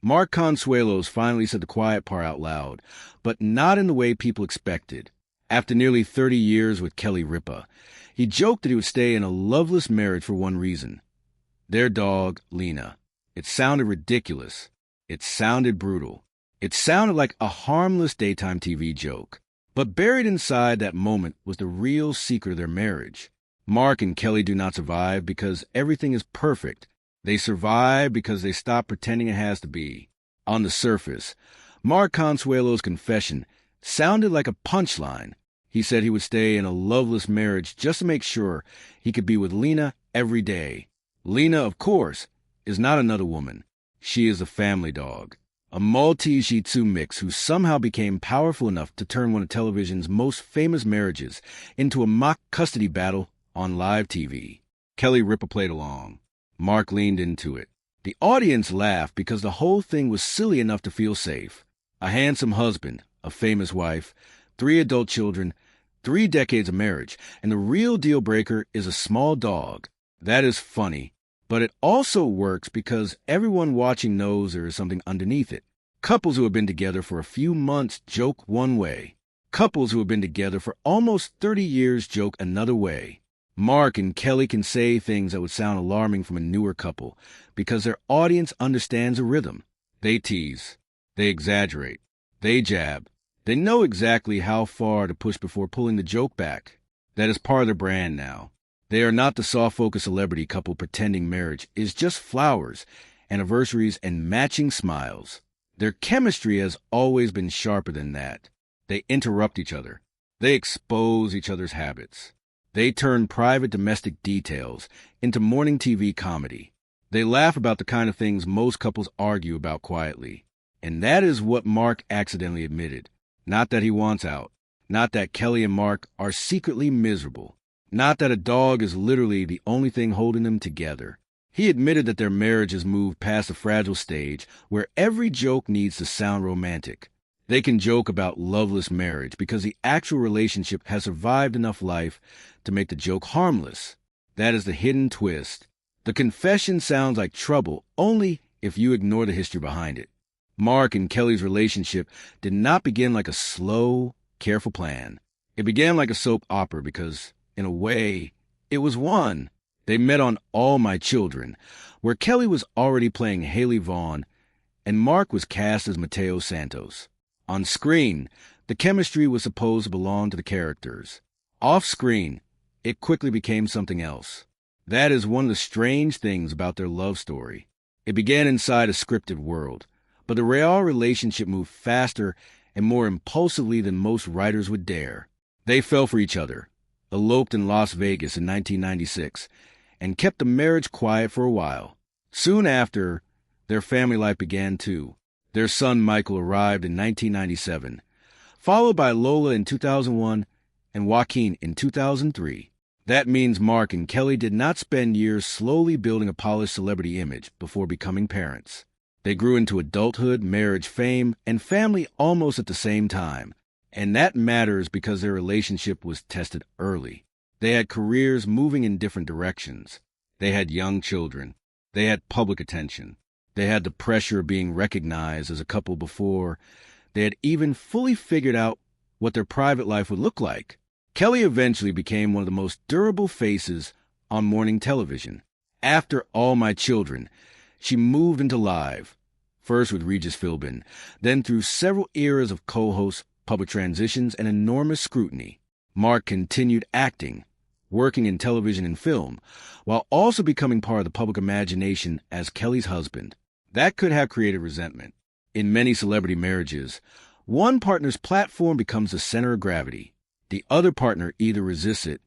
Mark Consuelos finally said the quiet part out loud, but not in the way people expected. After nearly 30 years with Kelly Ripa, he joked that he would stay in a loveless marriage for one reason: their dog, Lena. It sounded ridiculous. It sounded brutal. It sounded like a harmless daytime TV joke. But buried inside that moment was the real secret of their marriage. Mark and Kelly do not survive because everything is perfect. They survive because they stop pretending it has to be. On the surface, Mark Consuelo's confession sounded like a punchline. He said he would stay in a loveless marriage just to make sure he could be with Lena every day. Lena, of course, is not another woman. She is a family dog. A Maltese Shih Tzu mix who somehow became powerful enough to turn one of television's most famous marriages into a mock custody battle on live TV. Kelly Ripa played along. Mark leaned into it. The audience laughed because the whole thing was silly enough to feel safe. A handsome husband, a famous wife, 3 adult children, 3 decades of marriage, and the real deal breaker is a small dog. That is funny. But it also works because everyone watching knows there is something underneath it. Couples who have been together for a few months joke one way. Couples who have been together for almost 30 years joke another way. Mark and Kelly can say things that would sound alarming from a newer couple because their audience understands a rhythm. They tease. They exaggerate. They jab. They know exactly how far to push before pulling the joke back. That is part of their brand now. They are not the soft-focused celebrity couple pretending marriage is just flowers, anniversaries, and matching smiles. Their chemistry has always been sharper than that. They interrupt each other. They expose each other's habits. They turn private domestic details into morning TV comedy. They laugh about the kind of things most couples argue about quietly. And that is what Mark accidentally admitted. Not that he wants out. Not that Kelly and Mark are secretly miserable. Not that a dog is literally the only thing holding them together. He admitted that their marriage has moved past the fragile stage where every joke needs to sound romantic. They can joke about loveless marriage because the actual relationship has survived enough life to make the joke harmless. That is the hidden twist. The confession sounds like trouble only if you ignore the history behind it. Mark and Kelly's relationship did not begin like a slow, careful plan. It began like a soap opera because, in a way, it was one. They met on All My Children, where Kelly was already playing Haley Vaughn and Mark was cast as Mateo Santos. On screen, the chemistry was supposed to belong to the characters. Off screen, it quickly became something else. That is one of the strange things about their love story. It began inside a scripted world, but the real relationship moved faster and more impulsively than most writers would dare. They fell for each other, eloped in Las Vegas in 1996, and kept the marriage quiet for a while. Soon after, their family life began too. Their son Michael arrived in 1997, followed by Lola in 2001 and Joaquin in 2003. That means Mark and Kelly did not spend years slowly building a polished celebrity image before becoming parents. They grew into adulthood, marriage, fame, and family almost at the same time. And that matters because their relationship was tested early. They had careers moving in different directions. They had young children. They had public attention. They had the pressure of being recognized as a couple before they had even fully figured out what their private life would look like. Kelly eventually became one of the most durable faces on morning television. After All My Children, she moved into live, first with Regis Philbin, then through several eras of co-hosts, public transitions, and enormous scrutiny. Mark continued acting, working in television and film, while also becoming part of the public imagination as Kelly's husband. That could have created resentment. In many celebrity marriages, one partner's platform becomes the center of gravity. The other partner either resists it,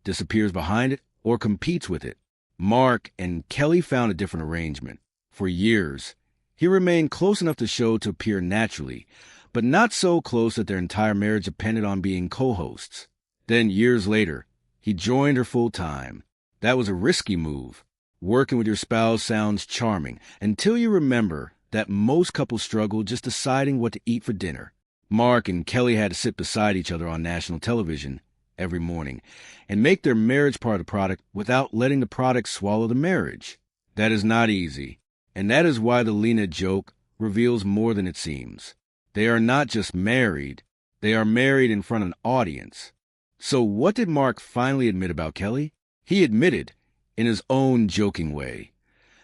disappears behind it, or competes with it. Mark and Kelly found a different arrangement. For years, he remained close enough to show to appear naturally, but not so close that their entire marriage depended on being co-hosts. Then, years later, he joined her full-time. That was a risky move. Working with your spouse sounds charming until you remember that most couples struggle just deciding what to eat for dinner. Mark and Kelly had to sit beside each other on national television every morning and make their marriage part of the product without letting the product swallow the marriage. That is not easy, and that is why the Lena joke reveals more than it seems. They are not just married, they are married in front of an audience. So what did Mark finally admit about Kelly? He admitted, in his own joking way,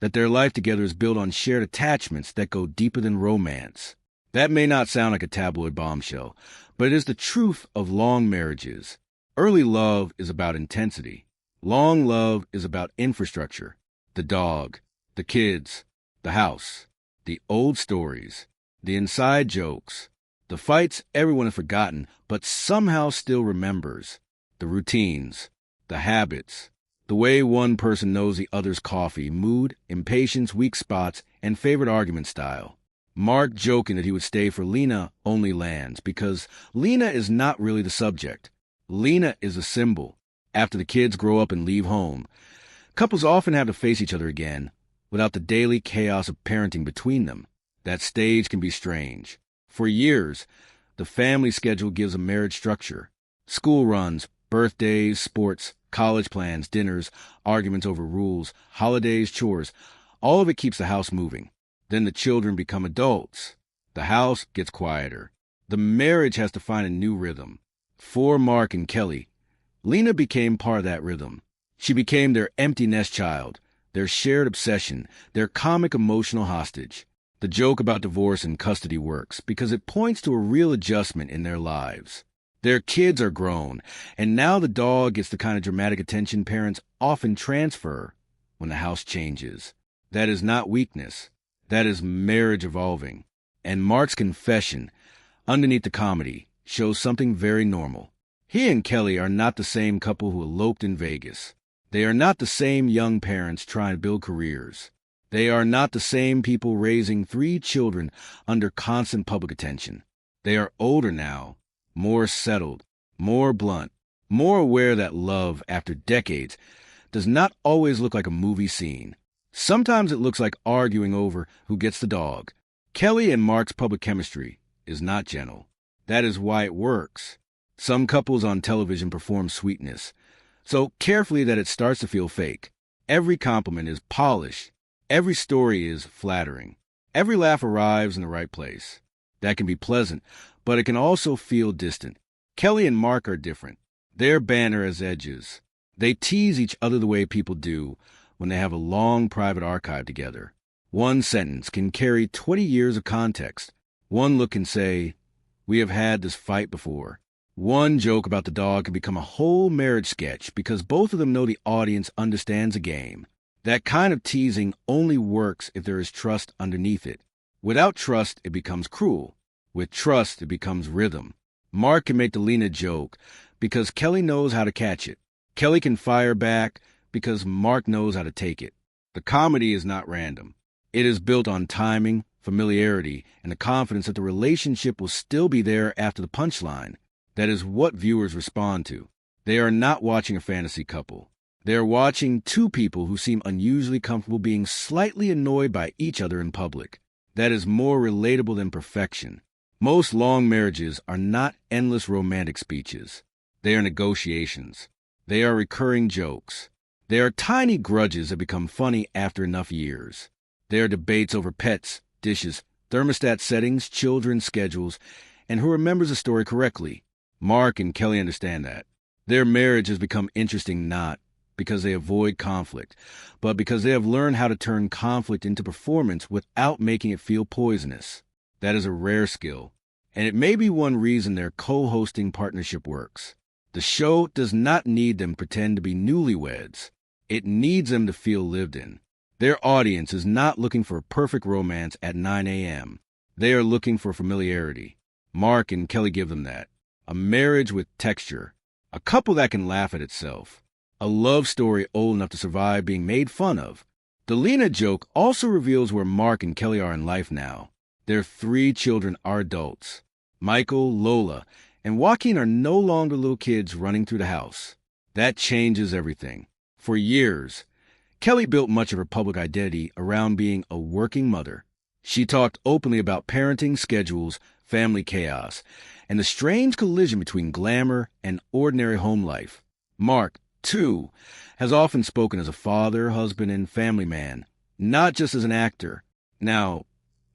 that their life together is built on shared attachments that go deeper than romance. That may not sound like a tabloid bombshell, but it is the truth of long marriages. Early love is about intensity. Long love is about infrastructure. The dog, the kids, the house, the old stories, the inside jokes, the fights everyone has forgotten but somehow still remembers, the routines, the habits, the way one person knows the other's coffee, mood, impatience, weak spots, and favorite argument style. Mark joking that he would stay for Lena only lands because Lena is not really the subject. Lena is a symbol. After the kids grow up and leave home, couples often have to face each other again without the daily chaos of parenting between them. That stage can be strange. For years, the family schedule gives a marriage structure. School runs, birthdays, sports, college plans, dinners, arguments over rules, holidays, chores. All of it keeps the house moving. Then the children become adults. The house gets quieter. The marriage has to find a new rhythm. For Mark and Kelly, Lena became part of that rhythm. She became their empty nest child, their shared obsession, their comic emotional hostage. The joke about divorce and custody works because it points to a real adjustment in their lives. Their kids are grown, and now the dog gets the kind of dramatic attention parents often transfer when the house changes. That is not weakness. That is marriage evolving. And Mark's confession, underneath the comedy, shows something very normal. He and Kelly are not the same couple who eloped in Vegas. They are not the same young parents trying to build careers. They are not the same people raising 3 children under constant public attention. They are older now, more settled, more blunt, more aware that love, after decades, does not always look like a movie scene. Sometimes it looks like arguing over who gets the dog. Kelly and Mark's public chemistry is not gentle. That is why it works. Some couples on television perform sweetness so carefully that it starts to feel fake. Every compliment is polished. Every story is flattering. Every laugh arrives in the right place. That can be pleasant, but it can also feel distant. Kelly and Mark are different. Their banter has edges. They tease each other the way people do when they have a long private archive together. One sentence can carry 20 years of context. One look can say, "We have had this fight before." One joke about the dog can become a whole marriage sketch because both of them know the audience understands a game. That kind of teasing only works if there is trust underneath it. Without trust, it becomes cruel. With trust, it becomes rhythm. Mark can make the Lena joke because Kelly knows how to catch it. Kelly can fire back because Mark knows how to take it. The comedy is not random. It is built on timing, familiarity, and the confidence that the relationship will still be there after the punchline. That is what viewers respond to. They are not watching a fantasy couple. They are watching 2 people who seem unusually comfortable being slightly annoyed by each other in public. That is more relatable than perfection. Most long marriages are not endless romantic speeches. They are negotiations. They are recurring jokes. They are tiny grudges that become funny after enough years. They are debates over pets, dishes, thermostat settings, children's schedules, and who remembers the story correctly. Mark and Kelly understand that. Their marriage has become interesting not because they avoid conflict, but because they have learned how to turn conflict into performance without making it feel poisonous. That is a rare skill, and it may be one reason their co-hosting partnership works. The show does not need them to pretend to be newlyweds. It needs them to feel lived in. Their audience is not looking for a perfect romance at 9 a.m. They are looking for familiarity. Mark and Kelly give them that. A marriage with texture. A couple that can laugh at itself. A love story old enough to survive being made fun of. The Lena joke also reveals where Mark and Kelly are in life now. Their 3 children are adults. Michael, Lola, and Joaquin are no longer little kids running through the house. That changes everything. For years, Kelly built much of her public identity around being a working mother. She talked openly about parenting, schedules, family chaos, and the strange collision between glamour and ordinary home life. Mark, too, has often spoken as a father, husband, and family man, not just as an actor. Now,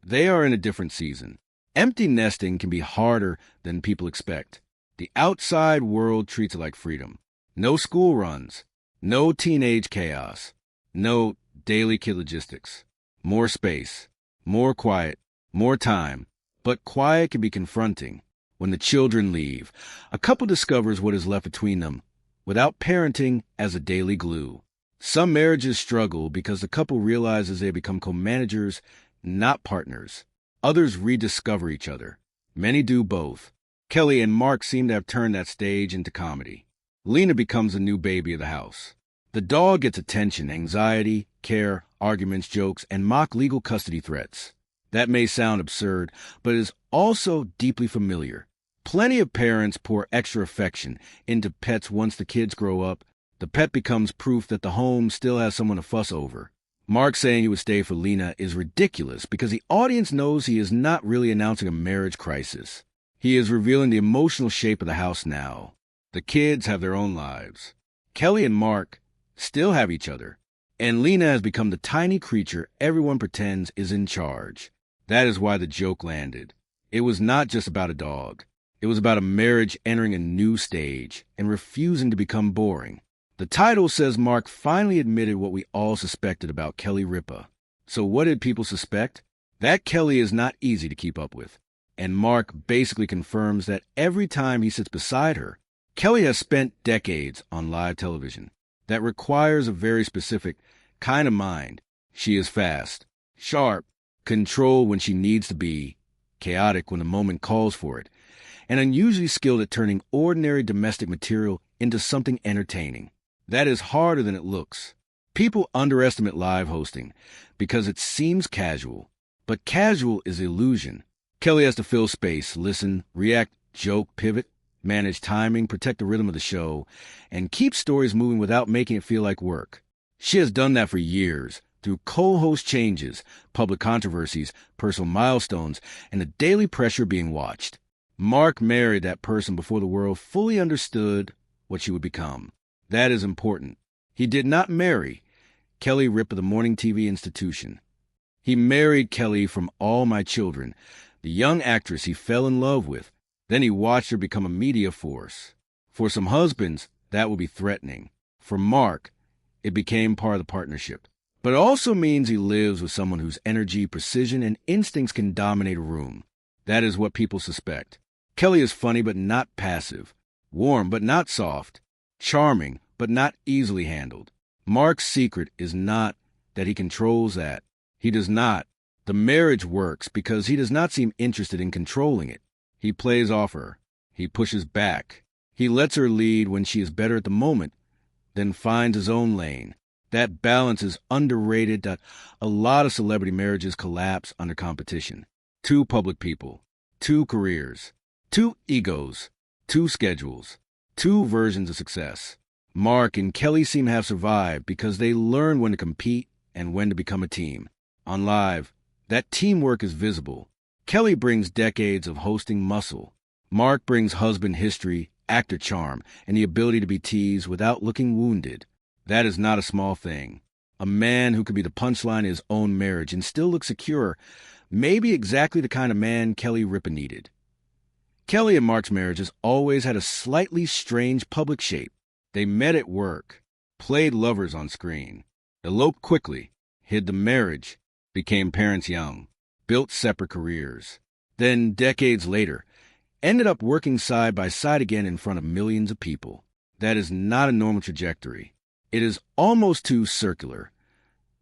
They are in a different season. Empty nesting can be harder than people expect. The outside world treats it like freedom. No school runs, no teenage chaos, no daily kid logistics. More space, more quiet, more time. But quiet can be confronting. When the children leave, a couple discovers what is left between them, without parenting as a daily glue. Some marriages struggle because the couple realizes they become co-managers, not partners. Others rediscover each other. Many do both. Kelly and Mark seem to have turned that stage into comedy. Lena becomes the new baby of the house. The dog gets attention, anxiety, care, arguments, jokes, and mock legal custody threats. That may sound absurd, but is also deeply familiar. Plenty of parents pour extra affection into pets once the kids grow up. The pet becomes proof that the home still has someone to fuss over. Mark saying he would stay for Lena is ridiculous because the audience knows he is not really announcing a marriage crisis. He is revealing the emotional shape of the house now. The kids have their own lives. Kelly and Mark still have each other, and Lena has become the tiny creature everyone pretends is in charge. That is why the joke landed. It was not just about a dog. It was about a marriage entering a new stage and refusing to become boring. The title says Mark finally admitted what we all suspected about Kelly Ripa. So what did people suspect? That Kelly is not easy to keep up with. And Mark basically confirms that every time he sits beside her, Kelly has spent decades on live television. That requires a very specific kind of mind. She is fast, sharp, controlled when she needs to be, chaotic when the moment calls for it, and unusually skilled at turning ordinary domestic material into something entertaining. That is harder than it looks. People underestimate live hosting because it seems casual, but casual is illusion. Kelly has to fill space, listen, react, joke, pivot, manage timing, protect the rhythm of the show, and keep stories moving without making it feel like work. She has done that for years, through co-host changes, public controversies, personal milestones, and the daily pressure being watched. Mark married that person before the world fully understood what she would become. That is important. He did not marry Kelly Ripa, the morning TV institution. He married Kelly from All My Children, the young actress he fell in love with. Then he watched her become a media force. For some husbands, that would be threatening. For Mark, it became part of the partnership. But it also means he lives with someone whose energy, precision, and instincts can dominate a room. That is what people suspect. Kelly is funny but not passive, warm but not soft, charming but not easily handled. Mark's secret is not that he controls that. He does not. The marriage works because he does not seem interested in controlling it. He plays off her. He pushes back. He lets her lead when she is better at the moment, then finds his own lane. That balance is underrated that a lot of celebrity marriages collapse under competition. Two public people, two careers, two egos, two schedules, two versions of success. Mark and Kelly seem to have survived because they learn when to compete and when to become a team. On Live, that teamwork is visible. Kelly brings decades of hosting muscle. Mark brings husband history, actor charm, and the ability to be teased without looking wounded. That is not a small thing. A man who could be the punchline in his own marriage and still look secure may be exactly the kind of man Kelly Ripa needed. Kelly and Mark's marriage has always had a slightly strange public shape. They met at work, played lovers on screen, eloped quickly, hid the marriage, became parents young, built separate careers. Then, decades later, ended up working side by side again in front of millions of people. That is not a normal trajectory. It is almost too circular.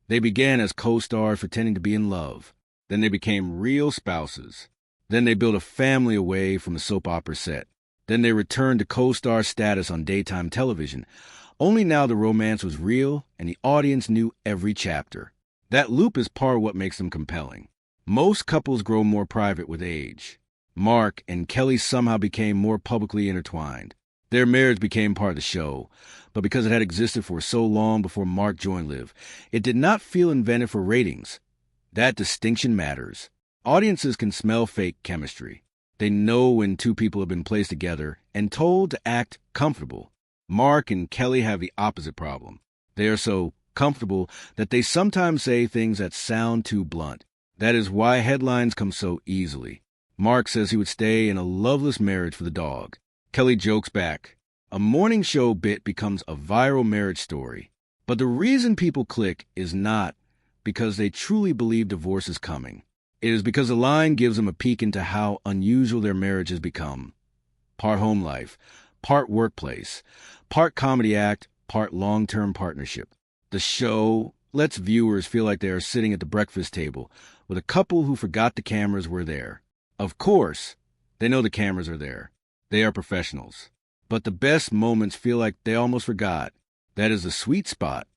They began as co-stars pretending to be in love. Then they became real spouses. Then they built a family away from the soap opera set. Then they returned to co-star status on daytime television. Only now the romance was real and the audience knew every chapter. That loop is part of what makes them compelling. Most couples grow more private with age. Mark and Kelly somehow became more publicly intertwined. Their marriage became part of the show, but because it had existed for so long before Mark joined Liv, it did not feel invented for ratings. That distinction matters. Audiences can smell fake chemistry. They know when two people have been placed together and told to act comfortable. Mark and Kelly have the opposite problem. They are so comfortable that they sometimes say things that sound too blunt. That is why headlines come so easily. Mark says he would stay in a loveless marriage for the dog. Kelly jokes back. A morning show bit becomes a viral marriage story. But the reason people click is not because they truly believe divorce is coming. It is because the line gives them a peek into how unusual their marriage has become. Part home life, part workplace, part comedy act, part long-term partnership. The show lets viewers feel like they are sitting at the breakfast table with a couple who forgot the cameras were there. Of course, they know the cameras are there. They are professionals. But the best moments feel like they almost forgot. That is the sweet spot